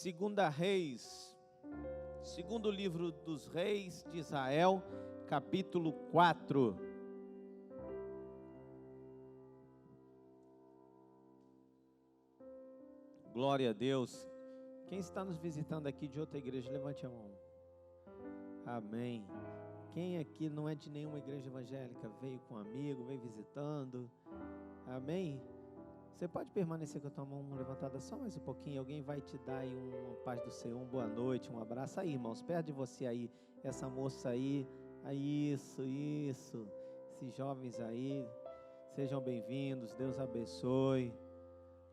Segunda Reis, segundo livro dos reis de Israel, capítulo 4. Glória a Deus. Quem está nos visitando aqui de outra igreja, levante a mão. Amém. Quem aqui não é de nenhuma igreja evangélica, veio com um amigo, veio visitando. Amém. Você pode permanecer com a tua mão levantada só mais um pouquinho. Alguém vai te dar aí uma paz do Senhor, uma boa noite, um abraço. Aí, irmãos, perto de você aí, essa moça aí. Isso. Esses jovens aí, sejam bem-vindos. Deus abençoe.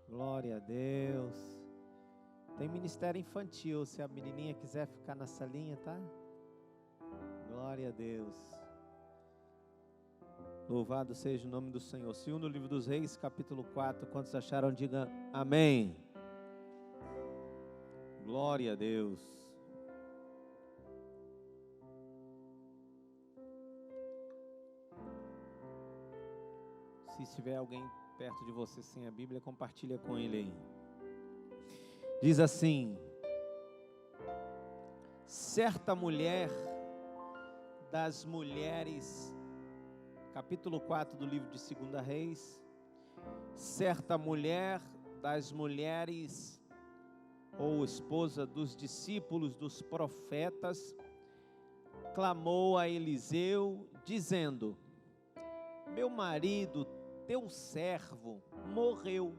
Glória a Deus. Tem ministério infantil, se a menininha quiser ficar na salinha, tá? Glória a Deus. Louvado seja o nome do Senhor. Segundo livro dos reis, capítulo 4. Quantos acharam? Diga amém. Glória a Deus. Se estiver alguém perto de você sem a Bíblia, compartilha com ele aí. Diz assim: certa mulher das mulheres, capítulo 4 do livro de 2 Reis, certa mulher das mulheres, ou esposa dos discípulos dos profetas, clamou a Eliseu, dizendo: meu marido, teu servo, morreu,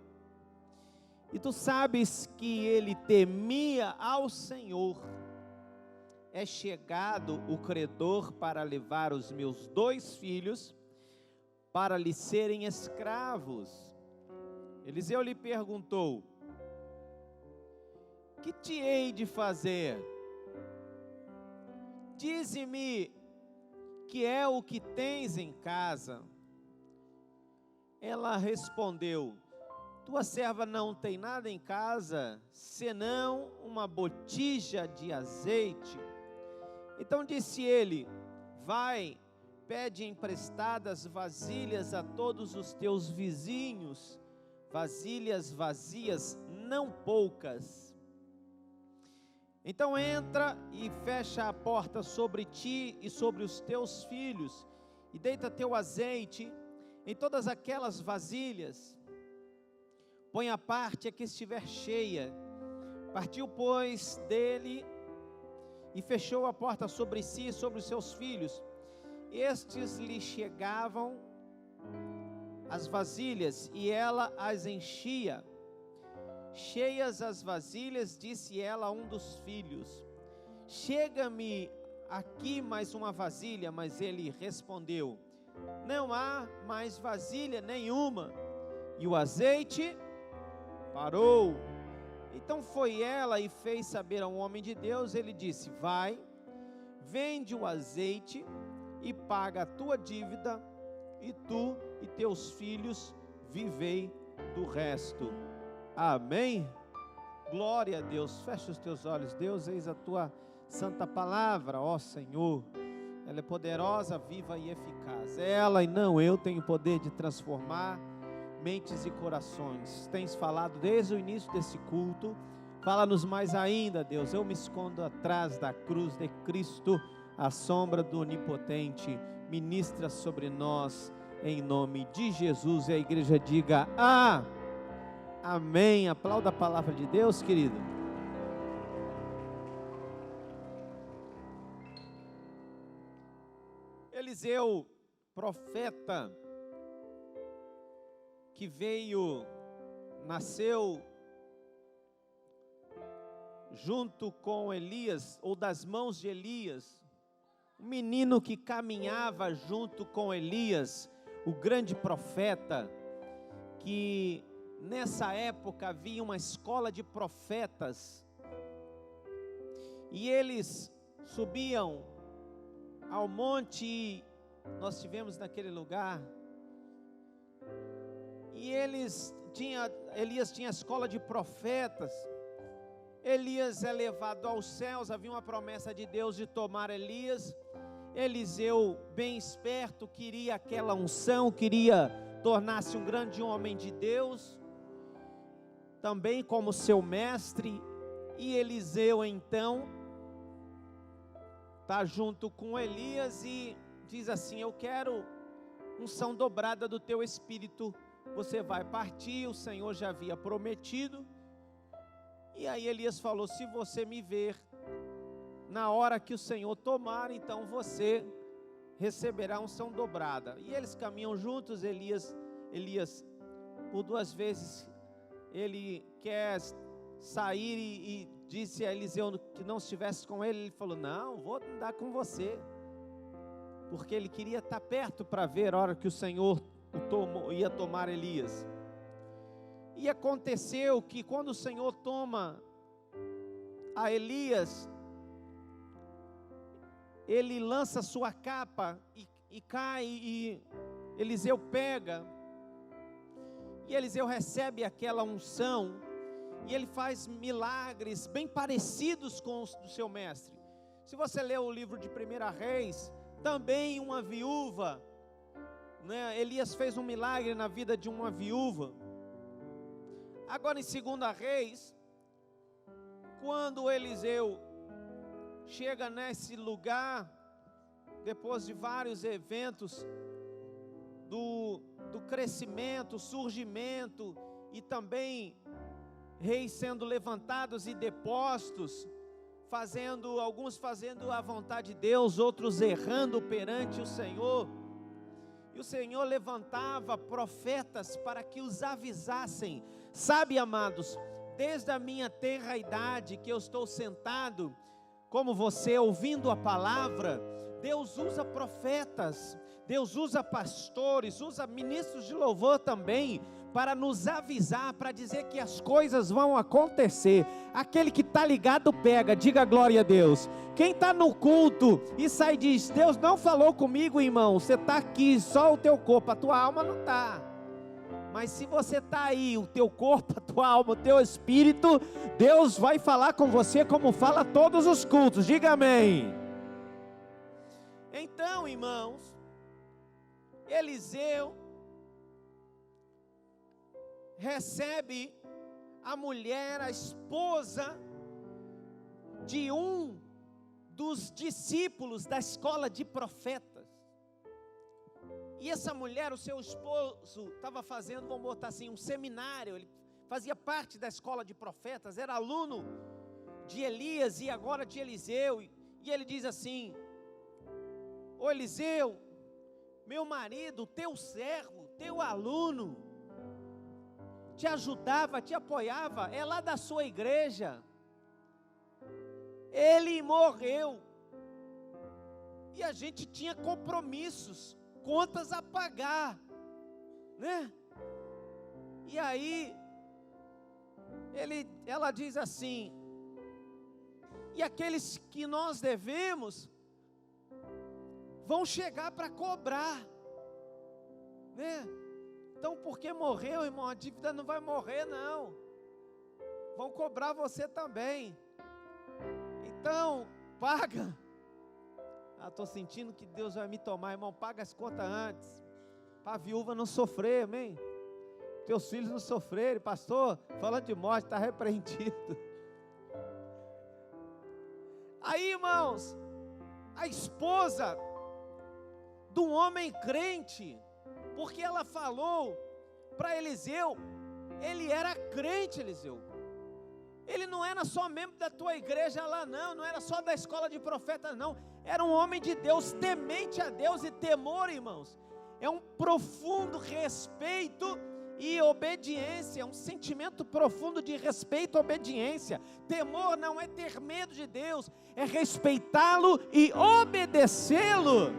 e tu sabes que ele temia ao Senhor. É chegado o credor para levar os meus 2 filhos para lhe serem escravos. Eliseu lhe perguntou: que te hei de fazer? Dize-me que é o que tens em casa. Ela respondeu: tua serva não tem nada em casa, senão uma botija de azeite. Então disse ele: vai, pede emprestadas vasilhas a todos os teus vizinhos, vasilhas vazias, não poucas. Então entra e fecha a porta sobre ti e sobre os teus filhos, e deita teu azeite em todas aquelas vasilhas. Põe a parte a que estiver cheia. Partiu, pois, dele e fechou a porta sobre si e sobre os seus filhos. Estes lhe chegavam as vasilhas e ela as enchia. Cheias as vasilhas, disse ela a um dos filhos: chega-me aqui mais uma vasilha. Mas ele respondeu: não há mais vasilha nenhuma. E o azeite parou. Então foi ela e fez saber a um homem de Deus. Ele disse: vai, vende o azeite e paga a tua dívida, e tu e teus filhos vivei do resto. Amém? Glória a Deus. Fecha os teus olhos. Deus, eis a tua santa palavra, ó Senhor. Ela é poderosa, viva e eficaz. Ela e não eu tem o poder de transformar mentes e corações. Tens falado desde o início desse culto. Fala-nos mais ainda, Deus. Eu me escondo atrás da cruz de Cristo, à sombra do Onipotente. Ministra sobre nós, em nome de Jesus. E a igreja diga amém. Aplauda a palavra de Deus, querido. Eliseu, profeta, que nasceu junto com Elias, ou das mãos de Elias, um menino que caminhava junto com Elias, o grande profeta, que nessa época havia uma escola de profetas, e eles subiam ao monte, e nós estivemos naquele lugar, e Elias tinha a escola de profetas. Elias é levado aos céus, havia uma promessa de Deus de tomar Elias. Eliseu, bem esperto, queria aquela unção, queria tornar-se um grande homem de Deus, também como seu mestre, E Eliseu então está junto com Elias e diz assim: eu quero unção dobrada do teu espírito, você vai partir, o Senhor já havia prometido. E aí Elias falou: se você me ver na hora que o Senhor tomar, então você receberá unção dobrada. E eles caminham juntos. Elias por 2 vezes ele quer sair e disse a Eliseu que não estivesse com ele. Ele falou: não, vou andar com você, porque ele queria estar perto para ver a hora que o Senhor ia tomar Elias. E aconteceu que quando o Senhor toma a Elias, ele lança sua capa e cai, e Eliseu pega, e Eliseu recebe aquela unção, e ele faz milagres bem parecidos com os do seu mestre. Se você ler o livro de 1 Reis, também uma viúva, né? Elias fez um milagre na vida de uma viúva. Agora em 2 Reis, quando Eliseu chega nesse lugar, depois de vários eventos do crescimento, surgimento, e também reis sendo levantados e depostos, alguns fazendo a vontade de Deus, outros errando perante o Senhor. E o Senhor levantava profetas para que os avisassem. Sabe, amados, desde a minha tenra idade que eu estou sentado como você, ouvindo a palavra, Deus usa profetas, Deus usa pastores, usa ministros de louvor também, para nos avisar, para dizer que as coisas vão acontecer. Aquele que está ligado pega, diga glória a Deus. Quem está no culto e sai e diz: Deus não falou comigo, irmão, você está aqui, só o teu corpo, a tua alma não está. Mas se você está aí, o teu corpo, a tua alma, o teu espírito, Deus vai falar com você como fala todos os cultos, diga amém. Então, irmãos, Eliseu recebe a mulher, a esposa de um dos discípulos da escola de profetas. E essa mulher, o seu esposo, estava fazendo, vamos botar assim, um seminário. Ele fazia parte da escola de profetas, era aluno de Elias e agora de Eliseu. E ele diz assim: ô Eliseu, meu marido, teu servo, teu aluno, te ajudava, te apoiava, é lá da sua igreja, ele morreu, e a gente tinha compromissos, contas a pagar, né? E aí, ela diz assim: e aqueles que nós devemos, vão chegar para cobrar, né? Então, porque morreu, irmão, a dívida não vai morrer, não. Vão cobrar você também. Então, paga. Estou sentindo que Deus vai me tomar, irmão. Paga as contas antes, para a viúva não sofrer, amém? Teus filhos não sofrerem. Pastor, falando de morte, está repreendido. Aí, irmãos, a esposa do homem crente, porque ela falou para Eliseu, ele era crente, Eliseu. Ele não era só membro da tua igreja lá, não era só da escola de profetas, não. Era um homem de Deus, temente a Deus. E temor, irmãos, é um profundo respeito e obediência, é um sentimento profundo de respeito e obediência. Temor não é ter medo de Deus, é respeitá-lo e obedecê-lo.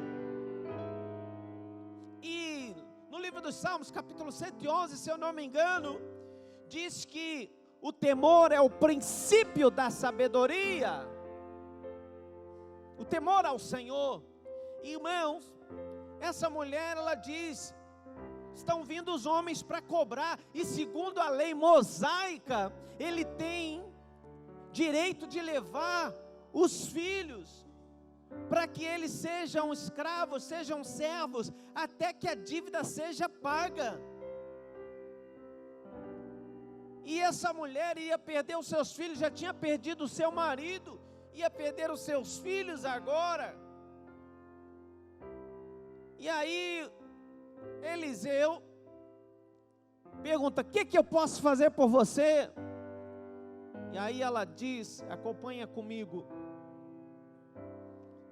E no livro dos Salmos, capítulo 111, se eu não me engano, diz que o temor é o princípio da sabedoria. O temor ao Senhor. Irmãos, essa mulher, ela diz: estão vindo os homens para cobrar, e segundo a lei mosaica, ele tem direito de levar os filhos, para que eles sejam escravos, sejam servos, até que a dívida seja paga. E essa mulher ia perder os seus filhos, já tinha perdido o seu marido, ia perder os seus filhos agora. E aí Eliseu pergunta: o que eu posso fazer por você? E aí ela diz, acompanha comigo,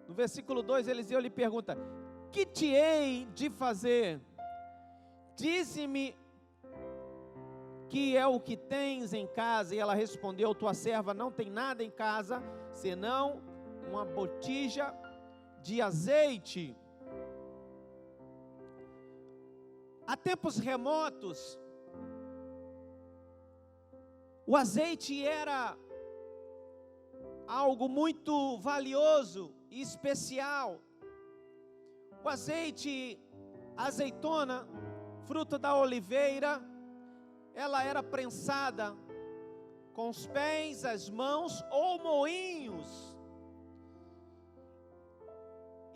no versículo 2, Eliseu lhe pergunta: que te hei de fazer? Dize-me que é o que tens em casa. E ela respondeu: tua serva não tem nada em casa, senão uma botija de azeite. Há tempos remotos, o azeite era algo muito valioso e especial. O azeite, a azeitona, fruto da oliveira, ela era prensada com os pés, as mãos ou moinhos.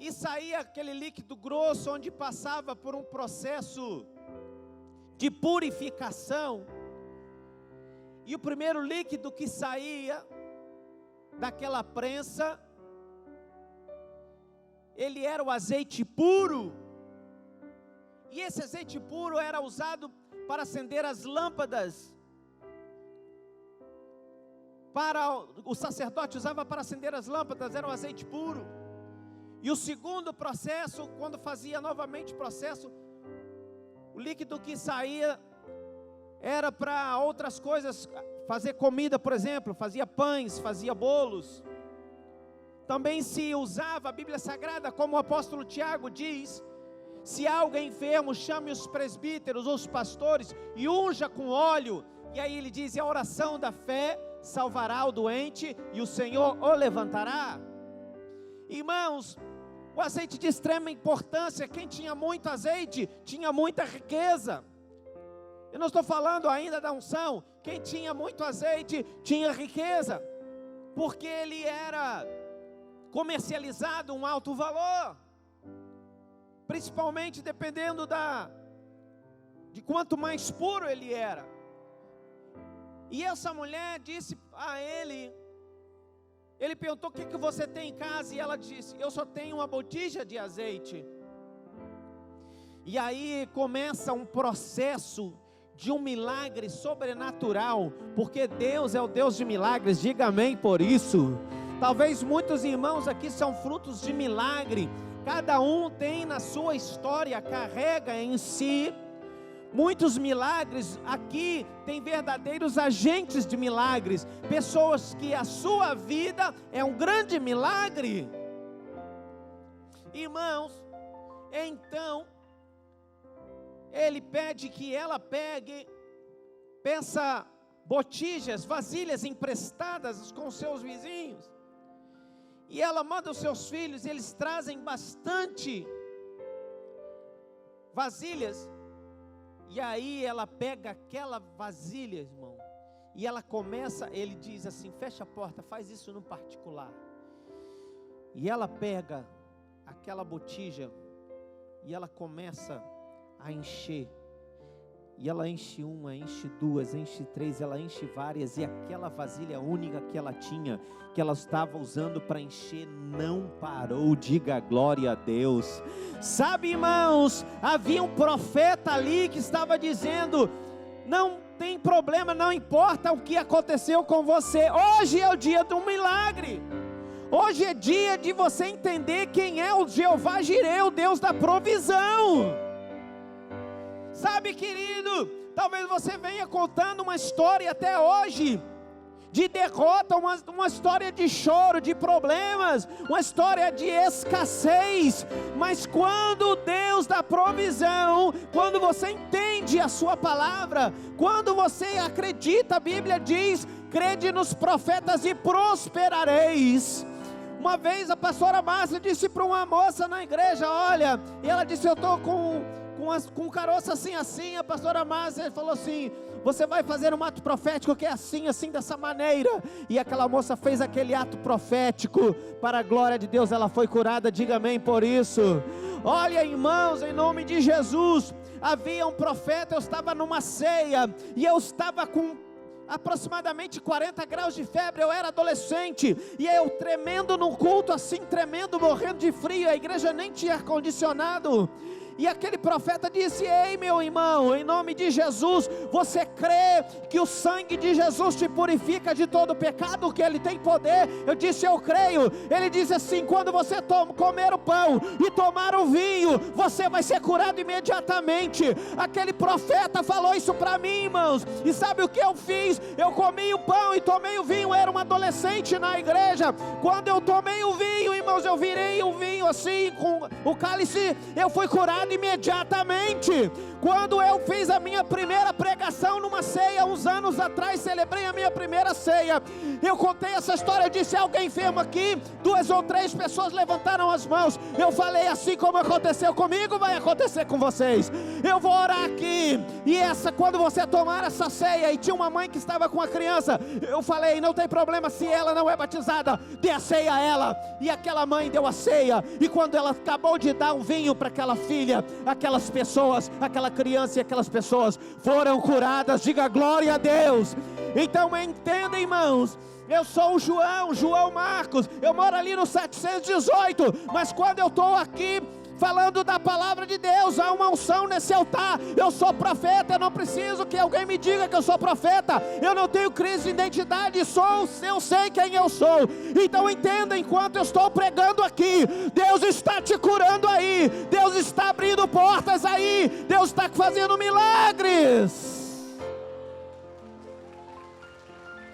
E saía aquele líquido grosso, onde passava por um processo de purificação. E o primeiro líquido que saía daquela prensa, ele era o azeite puro. E esse azeite puro era usado para acender as lâmpadas. O sacerdote usava para acender as lâmpadas, era o azeite puro. E o segundo processo, quando fazia novamente o processo, o líquido que saía era para outras coisas, fazer comida, por exemplo, fazia pães, fazia bolos. Também se usava a Bíblia Sagrada, como o apóstolo Tiago diz: se há alguém enfermo, chame os presbíteros, os pastores, e unja com óleo. E aí ele diz: e a oração da fé salvará o doente, e o Senhor o levantará. Irmãos, o azeite de extrema importância. Quem tinha muito azeite, tinha muita riqueza. Eu não estou falando ainda da unção. Quem tinha muito azeite, tinha riqueza, porque ele era comercializado um alto valor, principalmente dependendo de quanto mais puro ele era. E essa mulher disse a ele perguntou: o que você tem em casa? E ela disse: eu só tenho uma botija de azeite. E aí começa um processo de um milagre sobrenatural, porque Deus é o Deus de milagres. Diga amém por isso. Talvez muitos irmãos aqui são frutos de milagre. Cada um tem na sua história, carrega em si muitos milagres. Aqui tem verdadeiros agentes de milagres, pessoas que a sua vida é um grande milagre. Irmãos, então ele pede que ela peça botijas, vasilhas emprestadas com seus vizinhos. E ela manda os seus filhos, eles trazem bastante vasilhas. E aí ela pega aquela vasilha, irmão, e ela começa, ele diz assim: fecha a porta, faz isso no particular. E ela pega aquela botija e ela começa a encher. E ela enche uma, enche duas, enche três, ela enche várias. E aquela vasilha única que ela tinha, que ela estava usando para encher, não parou. Diga glória a Deus. Sabe, irmãos, havia um profeta ali que estava dizendo: não tem problema, não importa o que aconteceu com você, hoje é o dia do milagre. Hoje é dia de você entender quem é o Jeová Jireh, o Deus da provisão. Sabe, querido, talvez você venha contando uma história até hoje de derrota, uma história de choro, de problemas, uma história de escassez. Mas quando o Deus da provisão, quando você entende a sua palavra, quando você acredita, a Bíblia diz: crede nos profetas e prosperareis. Uma vez a pastora Márcia disse para uma moça na igreja: olha, e ela disse: eu estou com um caroço assim, assim. A pastora Márcia falou assim: você vai fazer um ato profético que é assim, assim, dessa maneira. E aquela moça fez aquele ato profético, para a glória de Deus ela foi curada. Diga amém por isso. Olha, irmãos, em nome de Jesus, havia um profeta, eu estava numa ceia, e eu estava com aproximadamente 40 graus de febre, eu era adolescente, e eu tremendo no culto, assim, tremendo, morrendo de frio, a igreja nem tinha ar-condicionado, e aquele profeta disse: ei meu irmão, em nome de Jesus, você crê que o sangue de Jesus te purifica de todo pecado, que ele tem poder? Eu disse: eu creio. Ele disse assim: quando você comer o pão e tomar o vinho, você vai ser curado imediatamente. Aquele profeta falou isso para mim, irmãos, e sabe o que eu fiz? Eu comi o pão e tomei o vinho, eu era um adolescente na igreja. Quando eu tomei o vinho, irmãos, eu virei o vinho assim, com o cálice, eu fui curado imediatamente. Quando eu fiz a minha primeira pregação numa ceia, uns anos atrás, celebrei a minha primeira ceia, eu contei essa história, eu disse: alguém enfermo aqui? 2 ou 3 pessoas levantaram as mãos. Eu falei: assim como aconteceu comigo, vai acontecer com vocês. Eu vou orar aqui, e quando você tomar essa ceia, e tinha uma mãe que estava com a criança, eu falei: não tem problema, se ela não é batizada, dê a ceia a ela. E aquela mãe deu a ceia, e quando ela acabou de dar um vinho para aquela filha, aquelas pessoas, aquela criança e aquelas pessoas foram curadas. Diga glória a Deus. Então entenda, irmãos, eu sou o João Marcos, eu moro ali no 718, mas quando eu estou aqui falando da palavra de Deus, há uma unção nesse altar. Eu sou profeta, eu não preciso que alguém me diga que eu sou profeta, eu não tenho crise de identidade, eu sei quem eu sou. Então entenda, enquanto eu estou pregando aqui, Deus está te curando aí, Deus está abrindo portas aí, Deus está fazendo milagres.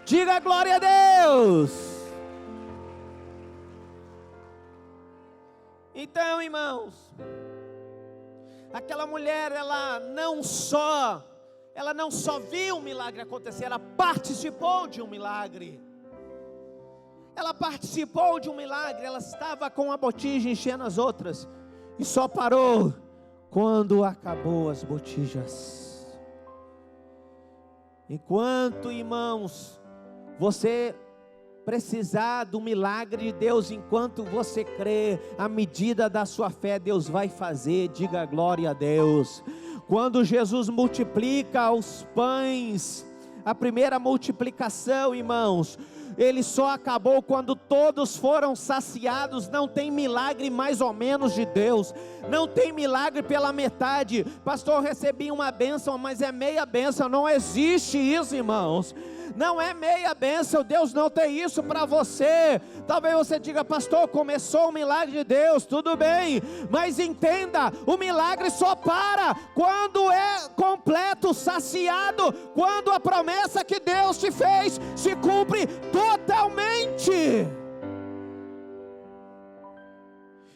Diga glória a Deus. Então, irmãos, aquela mulher, ela não só viu o milagre acontecer, ela participou de um milagre. Ela participou de um milagre, ela estava com a botija enchendo as outras, e só parou quando acabou as botijas. Enquanto, irmãos, você precisar do milagre de Deus, enquanto você crê, à medida da sua fé, Deus vai fazer. Diga glória a Deus. Quando Jesus multiplica os pães, a primeira multiplicação, irmãos, ele só acabou quando todos foram saciados. Não tem milagre mais ou menos de Deus, não tem milagre pela metade. Pastor, recebi uma bênção, mas é meia bênção. Não existe isso, irmãos. Não é meia bênção, Deus não tem isso para você. Talvez você diga: pastor, começou o milagre de Deus, tudo bem, mas entenda, o milagre só para quando é completo, saciado, quando a promessa que Deus te fez se cumpre totalmente.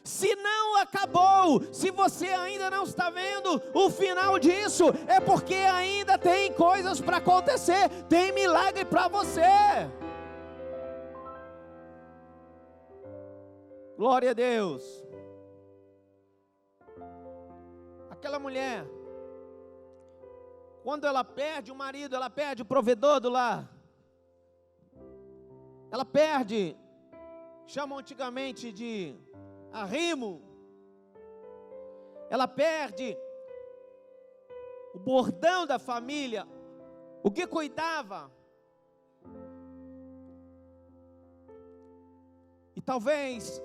Se não acabou, se você ainda não está vendo o final disso, é porque ainda tem coisas para acontecer, tem milagre para você. Glória a Deus. Aquela mulher, quando ela perde o marido, ela perde o provedor do lar, ela perde, chamam antigamente de arrimo, ela perde o bordão da família, o que cuidava. E talvez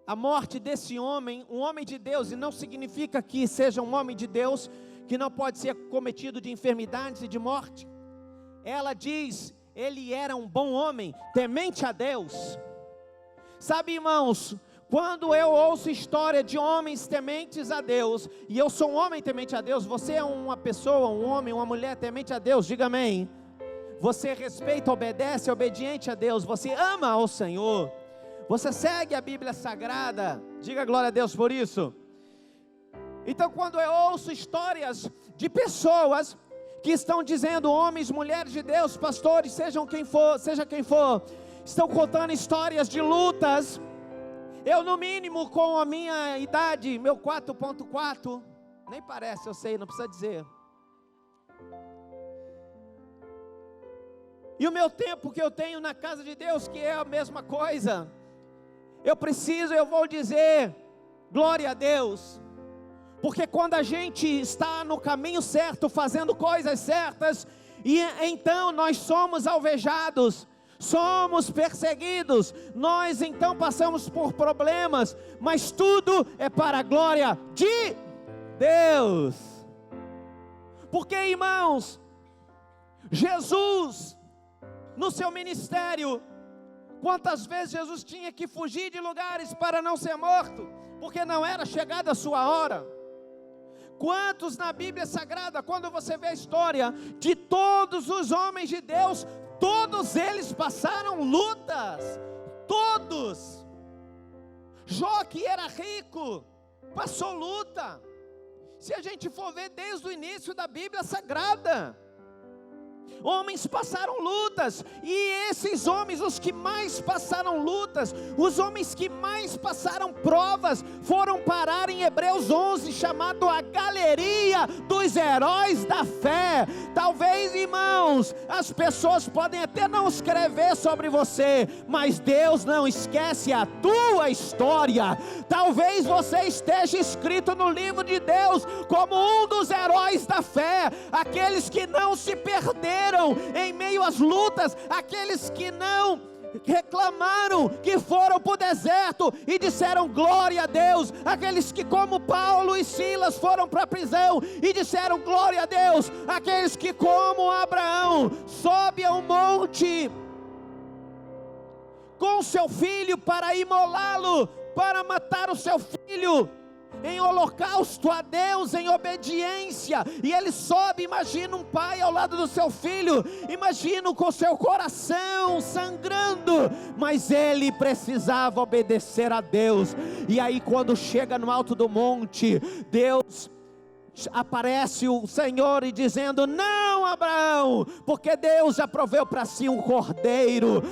a morte desse homem, um homem de Deus, e não significa que seja um homem de Deus que não pode ser cometido de enfermidades e de morte. Ela diz: ele era um bom homem, temente a Deus. Sabe, irmãos, quando eu ouço história de homens tementes a Deus, e eu sou um homem temente a Deus, você é uma pessoa, um homem, uma mulher temente a Deus, diga amém. Você respeita, obedece, é obediente a Deus, você ama ao Senhor, você segue a Bíblia Sagrada, diga glória a Deus por isso. Então, quando eu ouço histórias de pessoas que estão dizendo, homens, mulheres de Deus, pastores, seja quem for, estão contando histórias de lutas. Eu, no mínimo, com a minha idade, meu 4.4, nem parece, eu sei, não precisa dizer. E o meu tempo que eu tenho na casa de Deus, que é a mesma coisa, eu vou dizer, glória a Deus. Porque quando a gente está no caminho certo, fazendo coisas certas, E então nós somos alvejados, somos perseguidos, nós então passamos por problemas, mas tudo é para a glória de Deus. Porque, irmãos, Jesus, no seu ministério, quantas vezes Jesus tinha que fugir de lugares para não ser morto, porque não era chegada a sua hora. Quantos na Bíblia Sagrada, quando você vê a história de todos os homens de Deus, todos eles passaram lutas, todos. Jó, que era rico, passou luta. Se a gente for ver desde o início da Bíblia Sagrada, homens passaram lutas, e esses homens, os que mais passaram lutas, os homens que mais passaram provas, foram parar em Hebreus 11, chamado a galeria dos heróis da fé. Talvez, irmãos, as pessoas podem até não escrever sobre você, mas Deus não esquece a tua história. Talvez você esteja escrito no livro de Deus como um dos heróis da fé, aqueles que não se perderam em meio às lutas, aqueles que não reclamaram, que foram para o deserto e disseram glória a Deus, aqueles que, como Paulo e Silas, foram para a prisão e disseram glória a Deus, aqueles que, como Abraão, sobe a um monte com seu filho para imolá-lo, para matar o seu filho em holocausto a Deus, em obediência, e ele sobe. Imagina um pai ao lado do seu filho, imagina com seu coração sangrando, mas ele precisava obedecer a Deus. E aí, quando chega no alto do monte, Deus aparece o Senhor e dizendo: não, Abraão, porque Deus já proveu para si um cordeiro.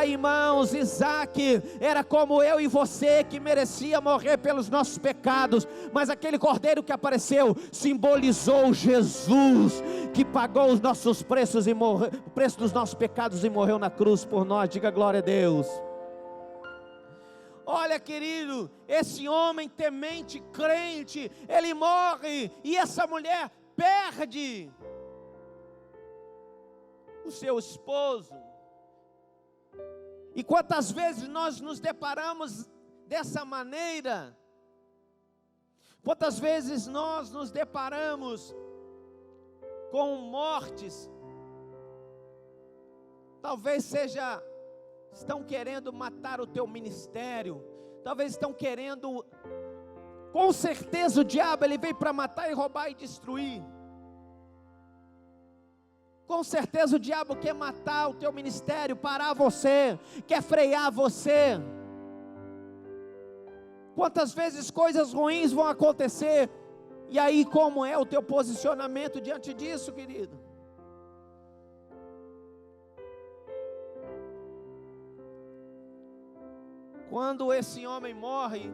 Irmãos, Isaac era como eu e você, que merecia morrer pelos nossos pecados, mas aquele cordeiro que apareceu simbolizou Jesus, que pagou os nossos preços e o preço dos nossos pecados e morreu na cruz por nós. Diga glória a Deus. Olha, querido, esse homem temente, crente, ele morre, e essa mulher perde o seu esposo. E quantas vezes nós nos deparamos dessa maneira? Quantas vezes nós nos deparamos com mortes? Talvez estão querendo matar o teu ministério, talvez estão querendo, com certeza o diabo, ele veio para matar e roubar e destruir. Com certeza o diabo quer matar o teu ministério, parar você, quer frear você. Quantas vezes coisas ruins vão acontecer, e aí como é o teu posicionamento diante disso, querido? Quando esse homem morre,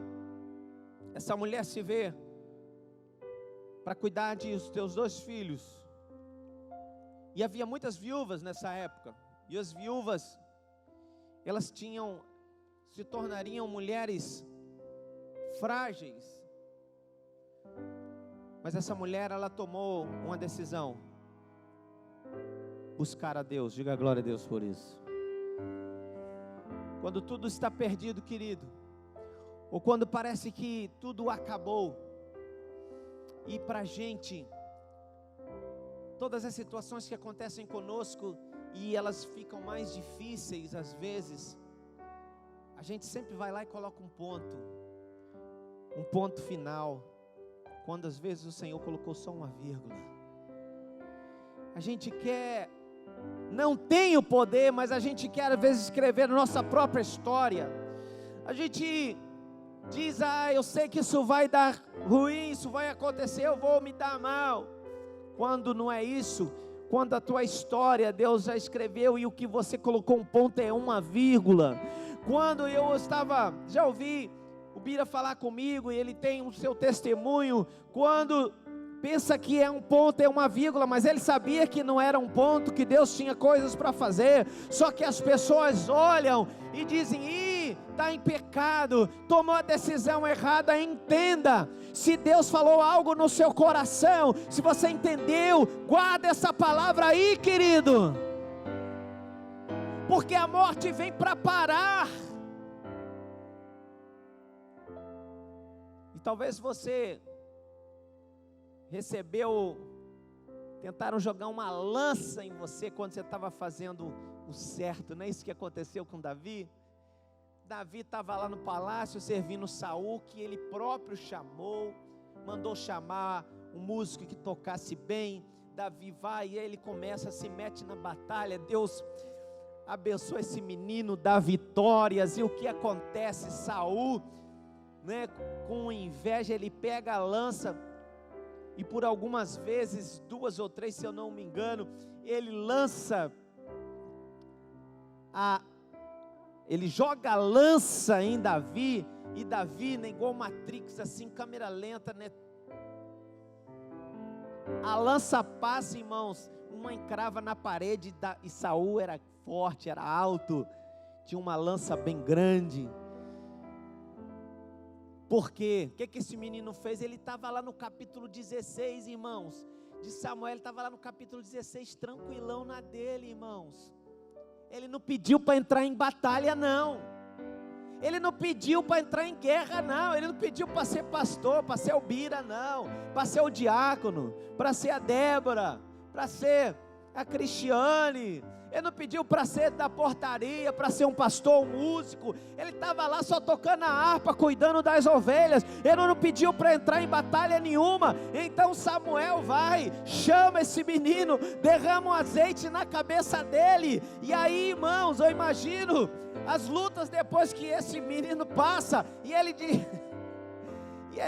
essa mulher se vê para cuidar dos teus 2 filhos. E havia muitas viúvas nessa época, e as viúvas, elas se tornariam mulheres frágeis. Mas essa mulher, ela tomou uma decisão: buscar a Deus. Diga glória a Deus por isso. Quando tudo está perdido, querido, ou quando parece que tudo acabou, e para a gente, todas as situações que acontecem conosco, e elas ficam mais difíceis às vezes, a gente sempre vai lá e coloca um ponto final, quando às vezes o Senhor colocou só uma vírgula. A gente não tem o poder, mas a gente quer às vezes escrever a nossa própria história. A gente diz: eu sei que isso vai dar ruim, isso vai acontecer, eu vou me dar mal. Quando não é isso, quando a tua história Deus já escreveu, e o que você colocou um ponto é uma vírgula. Quando já ouvi o Bira falar comigo, e ele tem o seu testemunho, quando pensa que é um ponto, é uma vírgula, mas ele sabia que não era um ponto, que Deus tinha coisas para fazer. Só que as pessoas olham e dizem: Davi está em pecado, tomou a decisão errada. Entenda, se Deus falou algo no seu coração, se você entendeu, guarda essa palavra aí, querido, porque a morte vem para parar. E talvez você tentaram jogar uma lança em você quando você estava fazendo o certo. Não é isso que aconteceu com Davi? Davi estava lá no palácio servindo Saul, que ele próprio chamou, mandou chamar um músico que tocasse bem. Davi vai e ele se mete na batalha. Deus abençoa esse menino, dá vitórias. E o que acontece? Saul, né, com inveja, ele pega a lança, e por algumas vezes, 2 ou 3, se eu não me engano, ele joga a lança em Davi, e Davi, né, igual Matrix, assim, câmera lenta, né? A lança passa, irmãos, uma encrava na parede, e Saul era forte, era alto, tinha uma lança bem grande. Por quê? O que esse menino fez? Ele estava lá no capítulo 16, irmãos, de Samuel. Ele estava lá no capítulo 16, tranquilão na dele, irmãos. Ele não pediu para entrar em batalha, não. Ele não pediu para entrar em guerra, não. Ele não pediu para ser pastor, para ser o Bira, não. Para ser o diácono, para ser a Débora, para ser a Cristiane. Ele não pediu para ser da portaria, para ser um pastor, um músico. Ele estava lá só tocando a harpa, cuidando das ovelhas. Ele não pediu para entrar em batalha nenhuma. Então Samuel vai, chama esse menino, derrama um azeite na cabeça dele. E aí, irmãos, eu imagino as lutas depois que esse menino passa. E ele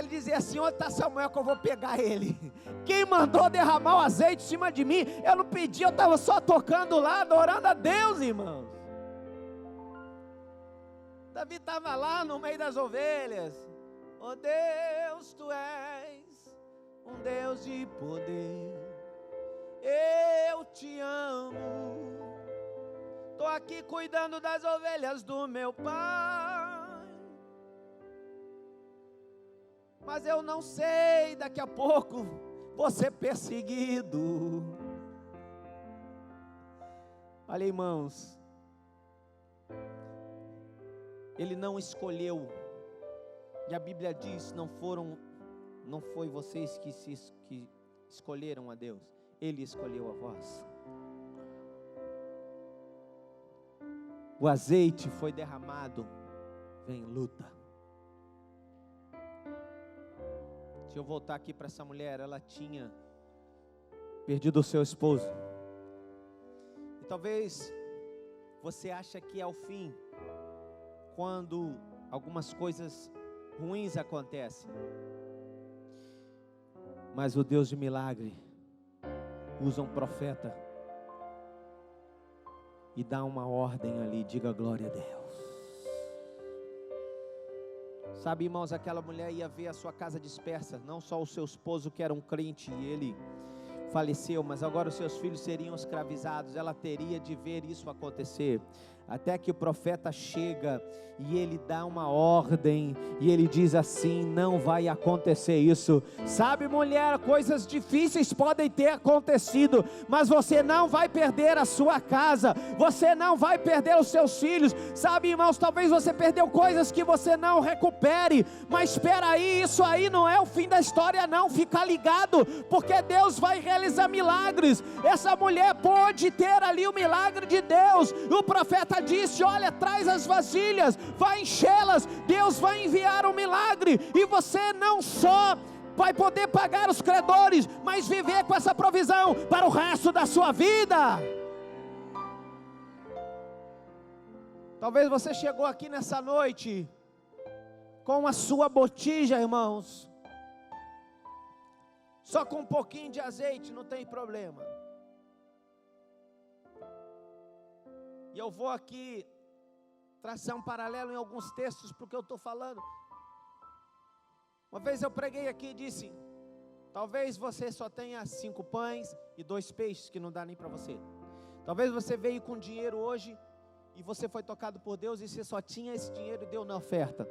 dizia assim: onde está Samuel que eu vou pegar ele? Quem mandou derramar o azeite em cima de mim? Eu não pedi, eu estava só tocando lá, adorando a Deus, irmãos. Davi estava lá no meio das ovelhas. Oh Deus, tu és um Deus de poder, eu te amo, estou aqui cuidando das ovelhas do meu pai. Mas eu não sei, daqui a pouco vou ser perseguido. Olha, irmãos, ele não escolheu, e a Bíblia diz, não foi vocês que escolheram a Deus, Ele escolheu a vós. O azeite foi derramado, vem luta. Deixa eu voltar aqui para essa mulher. Ela tinha perdido o seu esposo, e talvez você acha que é o fim quando algumas coisas ruins acontecem, mas o Deus de milagre usa um profeta e dá uma ordem ali. Diga glória a Deus. Sabe, irmãos, aquela mulher ia ver a sua casa dispersa. Não só o seu esposo, que era um crente, e ele faleceu, mas agora os seus filhos seriam escravizados. Ela teria de ver isso acontecer, até que o profeta chega e ele dá uma ordem, e ele diz assim: não vai acontecer isso. Sabe, mulher, coisas difíceis podem ter acontecido, mas você não vai perder a sua casa, você não vai perder os seus filhos. Sabe, irmãos, talvez você perdeu coisas que você não recupere, mas espera aí, isso aí não é o fim da história não. Fica ligado, porque Deus vai realizar milagres. Essa mulher pôde ter ali o milagre de Deus. O profeta disse: olha, traz as vasilhas, vai enchê-las, Deus vai enviar um milagre, e você não só vai poder pagar os credores, mas viver com essa provisão para o resto da sua vida. Talvez você chegou aqui nessa noite com a sua botija, irmãos, só com um pouquinho de azeite, não tem problema. E eu vou aqui traçar um paralelo em alguns textos, porque eu estou falando. Uma vez eu preguei aqui e disse: talvez você só tenha 5 pães e 2 peixes, que não dá nem para você. Talvez você veio com dinheiro hoje e você foi tocado por Deus e você só tinha esse dinheiro e deu na oferta.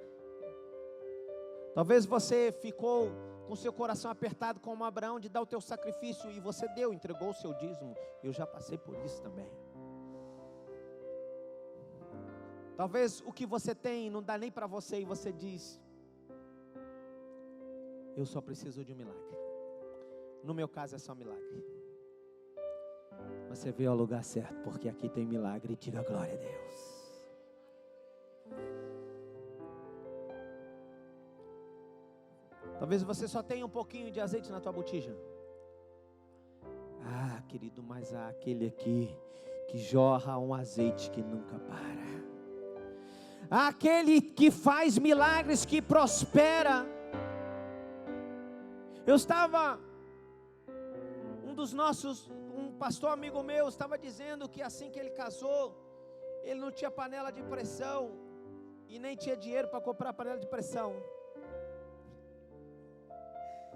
Talvez você ficou com seu coração apertado como Abraão de dar o teu sacrifício e você deu, entregou o seu dízimo. Eu já passei por isso também. Talvez o que você tem não dá nem para você e você diz: eu só preciso de um milagre. No meu caso é só milagre. Você veio ao lugar certo, porque aqui tem milagre. Diga glória a Deus. Talvez você só tenha um pouquinho de azeite na tua botija. Ah, querido, mas há aquele aqui que jorra um azeite que nunca para. Há aquele que faz milagres, que prospera. Eu estava, um pastor amigo meu estava dizendo que assim que ele casou, ele não tinha panela de pressão e nem tinha dinheiro para comprar panela de pressão.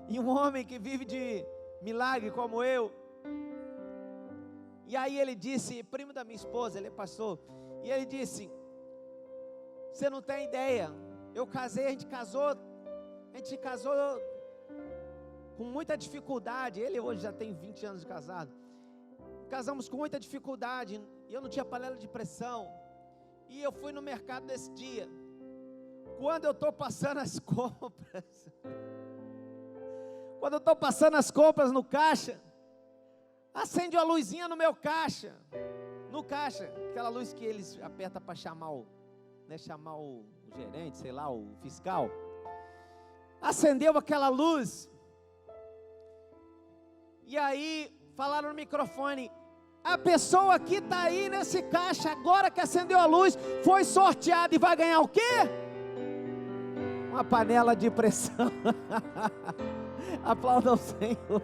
E um homem que vive de milagre como eu, e aí ele disse, primo da minha esposa, ele é pastor, e ele disse: você não tem ideia, eu casei, a gente casou com muita dificuldade. Ele hoje já tem 20 anos de casado. Casamos com muita dificuldade, e eu não tinha panela de pressão, e eu fui no mercado nesse dia. Quando eu estou passando as compras, no caixa, acende uma luzinha no meu caixa, aquela luz que eles apertam para chamar o gerente, sei lá, o fiscal. Acendeu aquela luz, e aí falaram no microfone: a pessoa que está aí nesse caixa, agora que acendeu a luz, foi sorteada e vai ganhar o quê? Uma panela de pressão. Aplauda o Senhor.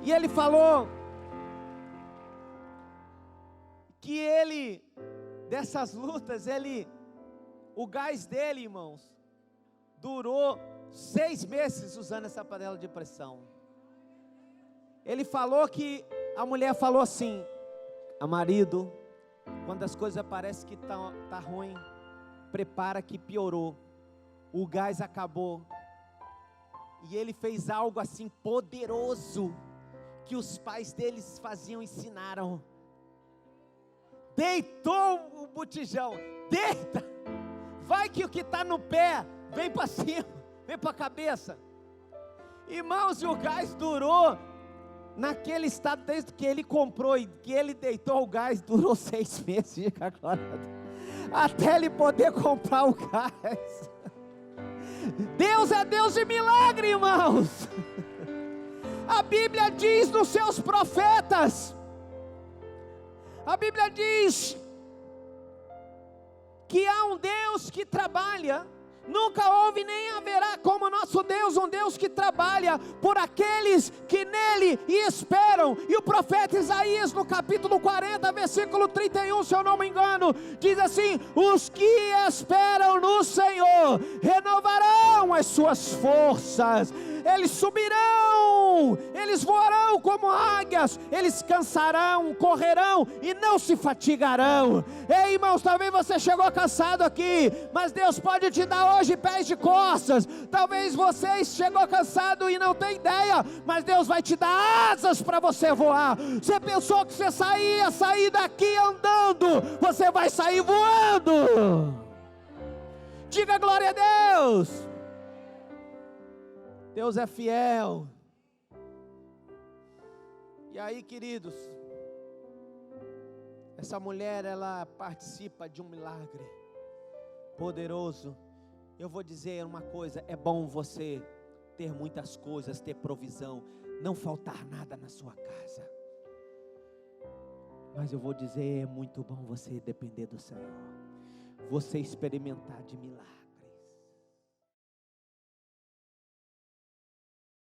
E ele falou que ele, dessas lutas, o gás dele, irmãos, durou 6 meses usando essa panela de pressão. Ele falou que a mulher falou assim: marido, quando as coisas parecem que tá ruim, prepara que piorou, o gás acabou. E ele fez algo assim poderoso, que os pais deles ensinaram. Deitou o botijão, deita, vai que o que está no pé, vem para cima, vem para a cabeça. Irmãos, e o gás durou, naquele estado, desde que ele comprou e que ele deitou o gás, durou 6 meses, até ele poder comprar o gás. Deus é Deus de milagre, irmãos. A Bíblia diz nos seus profetas, a Bíblia diz que há um Deus que trabalha. Nunca houve nem haverá como nosso Deus, um Deus que trabalha por aqueles que nele esperam. E o profeta Isaías, no capítulo 40, versículo 31, se eu não me engano, diz assim: os que esperam no Senhor renovarão as suas forças, eles subirão, eles voarão como águias, eles cansarão, correrão e não se fatigarão. Ei, irmãos, talvez você chegou cansado aqui, mas Deus pode te dar hoje pés de costas. Talvez você chegou cansado e não tem ideia, mas Deus vai te dar asas para você voar. Você pensou que você ia sair daqui andando, você vai sair voando. Diga glória a Deus. Deus é fiel. E aí, queridos, essa mulher, ela participa de um milagre poderoso. Eu vou dizer uma coisa: é bom você ter muitas coisas, ter provisão, não faltar nada na sua casa. Mas eu vou dizer, é muito bom você depender do Senhor, você experimentar de milagre.